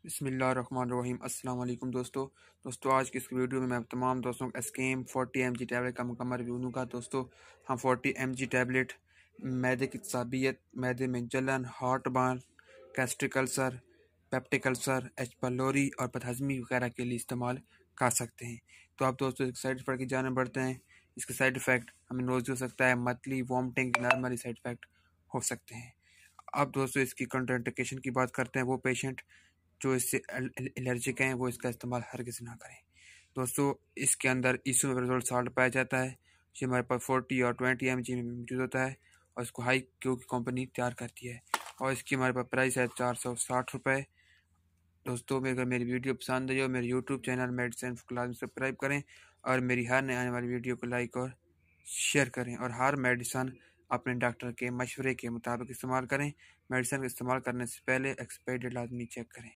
बिस्मिल्लाहिर्रहमानिर्रहीम। अस्सलाम वालेकुम दोस्तों आज की इस वीडियो में मैं तमाम दोस्तों को एस्केम 40 mg टैबलेट का मुकम्मल रिव्यू दूंगा। दोस्तों हम 40 mg टैबलेट मैदे की तसाबियत, मैदे में जलन, heartburn, gastric ulcer, peptic ulcer, H pylori और बदहज़मी वगैरह के लिए इस्तेमाल कर सकते हैं। तो आप दोस्तों साइड इफ़ेक्ट की जाने बढ़ते हैं। इसके साइड इफ़ेक्ट हमें नोज़ हो सकता है, मतली, वॉमिटिंग, नॉर्मली साइड इफ़ेक्ट हो सकते हैं। अब दोस्तों इसकी कंट्राइंडिकेशन की बात करते हैं। वो पेशेंट जो इससे एलर्जिक हैं वो इसका इस्तेमाल हरगिज़ ना करें। दोस्तों इसके अंदर इसोमेप्राज़ोल साल्ट पाया जाता है। ये हमारे पास 40 और 20 mg में मौजूद होता है और इसको हाई क्यू की कंपनी तैयार करती है और इसकी हमारे पास प्राइस है 460 रुपये। दोस्तों अगर मेरी वीडियो पसंद आई हो मेरे यूट्यूब चैनल मेडिसिन क्लास में सब्सक्राइब करें और मेरी हर नए आने वाली वीडियो को लाइक और शेयर करें और हर मेडिसन अपने डॉक्टर के मशवरे के मुताबिक इस्तेमाल करें। मेडिसिन का इस्तेमाल करने से पहले एक्सपायरी डेट लाजमी चेक करें।